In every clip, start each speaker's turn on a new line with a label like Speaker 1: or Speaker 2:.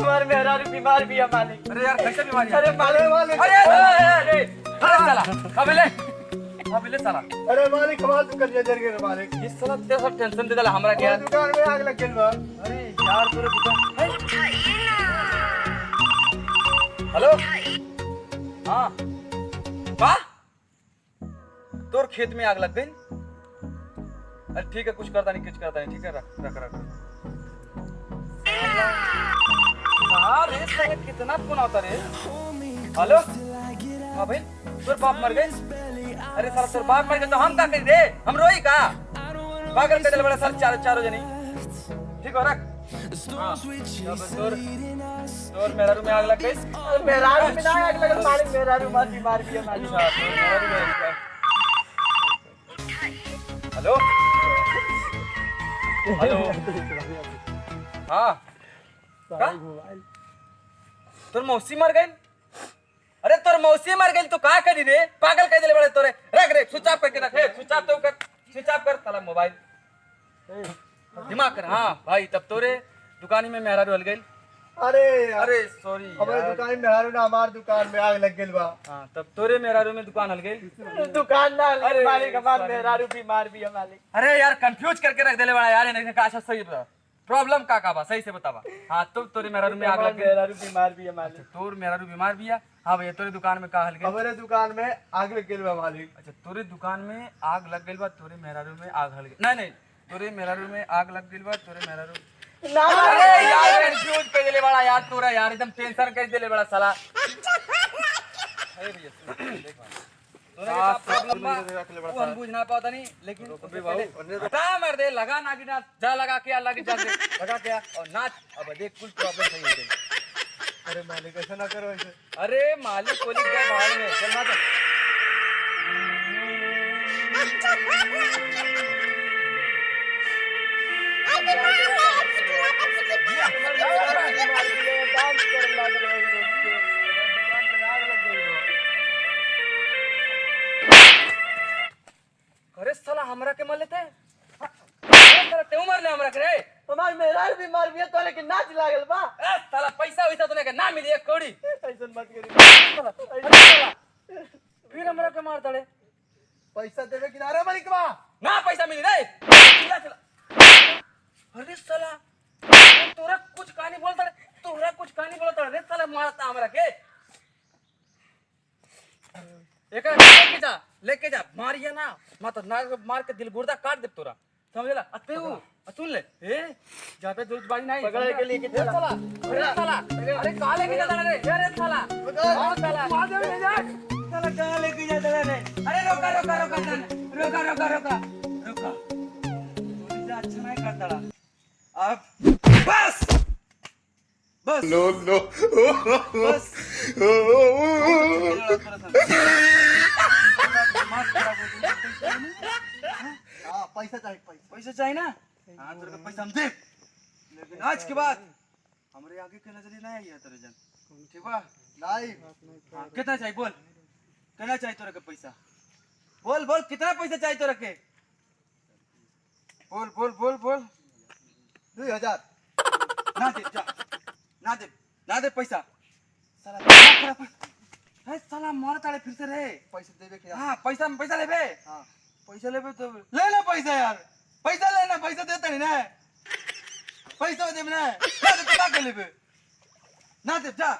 Speaker 1: हमारे मेहरारू बीमार भी है मालिक।
Speaker 2: अरे यार कैसे बीमारी है?
Speaker 1: अरे मालिक
Speaker 2: अरे साला अबे साला।
Speaker 1: अरे मालिक हमारा दुकान जर गए मालिक।
Speaker 2: इस साला तेरा सब टेंशन दे दला हमरा के यार।
Speaker 1: दुकान में आग लग गई बा।
Speaker 2: अरे यार तोरे दुकान हेलो हाँ का तोर खेत में आग लग गई। अरे ठीक है कुछ करता नहीं ठीक है रख रख रख यार ये साला कितना फोन आता रे। हेलो हाँ भाई तोर बाप मर गए। अरे साला तोर बाप मर गए तो हम का करी रे? हम रोई का? पागल कर दिल बड़ा साल चारों जनी। ठीक हो रख। हाँ तोर मेहरारू में आग लग गई।
Speaker 1: मेहरारू में ना आग लग मालिक। मेहरारू मार बीमार भी है मालिक।
Speaker 2: हेलो हेलो हाँ तोर मौसी मर गई। अरे तोर मौसी मर गई तो का करी रे? पागल कह दिले बड़े तोरे। रख रे स्विच ऑफ करके रख। स्विच ऑफ तो कर स्विच ऑफ कर साला मोबाइल दिमाग कर। हाँ भाई तब तोरे दुकानी में मेहरारू हल गई। अरे सॉरी
Speaker 1: हमारे दुकान में मेहरारू ना हमार दुकान में आग लग गई बा।
Speaker 2: हाँ तब तोरे मेहरारू में दुकान हल गई।
Speaker 1: दुकान ना
Speaker 2: अरे
Speaker 1: मालिक हमार
Speaker 2: sorry।
Speaker 1: मेहरारू बीमार भी है मालिक।
Speaker 2: अरे यार कंफ्यूज करके रख देले बड़ा यार। नहीं का अच्छा सही बता प्रॉब्लम का बा सही से बतावा। हाँ तो तोरे मेहरारू में आग लग गई।
Speaker 1: मेहरारू बीमार भी है मालिक।
Speaker 2: तोर मेहरारू बीमार भी है। हाँ भैया तोरे दुकान में का हल गई?
Speaker 1: हमारे दुकान में आग लग गई बा मालिक।
Speaker 2: अच्छा तोरे दुकान में आग लग गई बा तोरे मेहरारू में आग हल गई। नहीं तोरे मेहरारू में आग लग गई बा तोरे मेहरारू।
Speaker 1: ना
Speaker 2: अरे यार कंफ्यूज कर देले बड़ा यार तोरा यार एकदम टेंशन कर देले बड़ा साला। अरे भैया देख तोरे का प्रॉब्लम बा वो हम बुझ ना पाता नहीं लेकिन अबे बाबू बता मर दे लगा ना गिना जा लगा के लगा जा दे लगा के और नाच। अब देख कुल प्रॉब्लम सही हो गई।
Speaker 1: अरे मालिक ऐसा ना करो ऐसे।
Speaker 2: अरे मालिक कोली गया भाड़ में चल ना अरे साला हमरा के मर लेते ते मर ले हमरा के रे।
Speaker 1: हमार मेहरारू बीमार भी है तो लेकिन नाच लागल बा।
Speaker 2: ए साला पैसा वैसा तूने के ना मिली एक कौड़ी।
Speaker 1: ऐसा मत करी।
Speaker 2: फिर हमरा के मार दड़े
Speaker 1: पैसा देवे किनारे मालिक बा।
Speaker 2: ना पैसा मिली रे चिल्ला चिल्ला। अरे साला तोरा कुछ कहानी बोलता रे तोरा कुछ कहानी बोलता रे साला मारता हमरा के। एक लेके जा मारिया ना मत मार के दिल गुर्दा काट दे तोरा समझला। अते वो सुन ले ए जहां पे जल्दबाजी नहीं
Speaker 1: पकड़ के लेके चला।
Speaker 2: साला अरे कहां लेके जाता रे? अरे साला हां साला
Speaker 1: आ जा ले जा।
Speaker 2: साला कहां लेके जाता रे? अरे रोका रोका रोका रोका रोका रोका रोका तू अच्छा नहीं करता अब बस बस
Speaker 3: No, no.
Speaker 2: बस
Speaker 1: हां पैसा चाहिए
Speaker 2: पैसा चाहिए ना? हाँ तेरे को पैसा हम दे लेकिन आज के बाद हमारे आगे के नजर नहीं आई है तेरे जन ठीक बा?
Speaker 1: नहीं
Speaker 2: हाँ, कितना चाहिए बोल कितना चाहिए तोरा के पैसा बोल बोल कितना पैसा चाहिए तोरा के बोल बोल बोल बोल
Speaker 1: 2000
Speaker 2: ना दे जा ना दे पैसा साला है साला मार ताड़े फिर से रे।
Speaker 1: पैसा देवे के।
Speaker 2: हाँ पैसा लेबे।
Speaker 1: हां
Speaker 2: पैसा लेबे तो ले ना पैसा यार पैसा लेना पैसा देता नहीं ना पैसा दे ना दे क्या कर लेबे ना दे जा।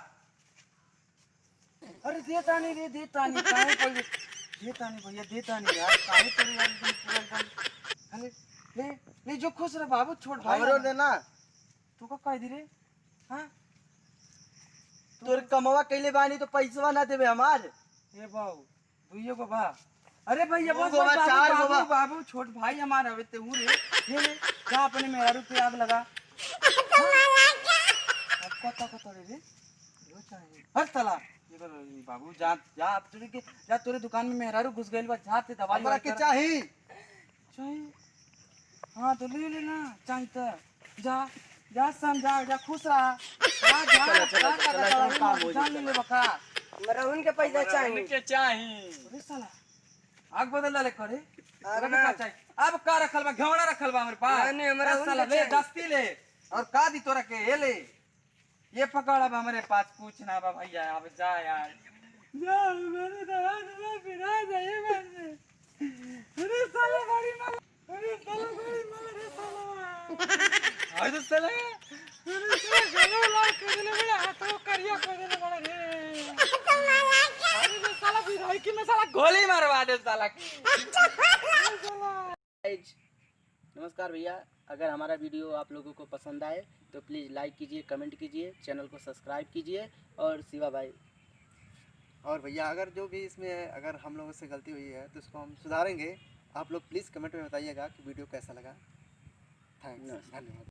Speaker 2: अरे देता नहीं काहे पैसे देता नहीं भैया देता नहीं यार काहे तेरे यार एकदम पूरा एकदम अरे ले जो खुश रह बाबू छोड़ भाई
Speaker 1: हमरो देना।
Speaker 2: तू का कह दी रे। हां
Speaker 1: तोर कमवा कैले बानी तो पैसा ना देवे हमार।
Speaker 2: ए बाबू दुइयो को बा अरे भैया
Speaker 1: दो
Speaker 2: बस
Speaker 1: गो बा, चार गो बा।
Speaker 2: बाबू छोट भाई हमारा हवे ते हूं रे ये ले जा अपने मेहरारू पे आग लगा। अब कत रे यो चाहिए हर साला ये कर बाबू जा जा अब तेरे के जा तोरे दुकान में मेहरारू घुस गइल बा जा ते दवाई
Speaker 1: हमरा के चाहिए।
Speaker 2: हां तो ले लेना चाहिए तो जा जा समझा जा खुश रहा जा काम हो जान ले बका
Speaker 1: हमरा उनके पैसा चाहिए।
Speaker 2: के चाहिए अरे साला आग बदल डाले करे अरे का चाहिए अब का रखल बा घेवड़ा रखल बा हमरे पास
Speaker 1: नहीं हमरा
Speaker 2: साला ले दस्ती ले और का दी तोरा के ये ले ये पकड़ अब हमारे पास कुछ ना बा भैया, अब जा यार, जा मेरे दवा दवा पिला जाए मैंने, अरे साला गाड़ी मार, अरे साला गाड़ी मार, अरे साला आज साला, अरे साला गलो लाल कर देले बड़ा, हाथों करिया कर देले बड़ा रे, अरे साला भी कि मैं साला गोली मारवा दे साला की।
Speaker 1: गाइज, नमस्कार भैया, अगर हमारा वीडियो आप लोगों को पसंद आए तो प्लीज़ लाइक कीजिए, कमेंट कीजिए, चैनल को सब्सक्राइब कीजिए। और शिवा भाई,
Speaker 3: और भैया अगर जो भी इसमें अगर हम लोगों से गलती हुई है तो उसको हम सुधारेंगे। आप लोग प्लीज़ कमेंट में बताइएगा कि वीडियो कैसा लगा। थैंक्स, धन्यवाद।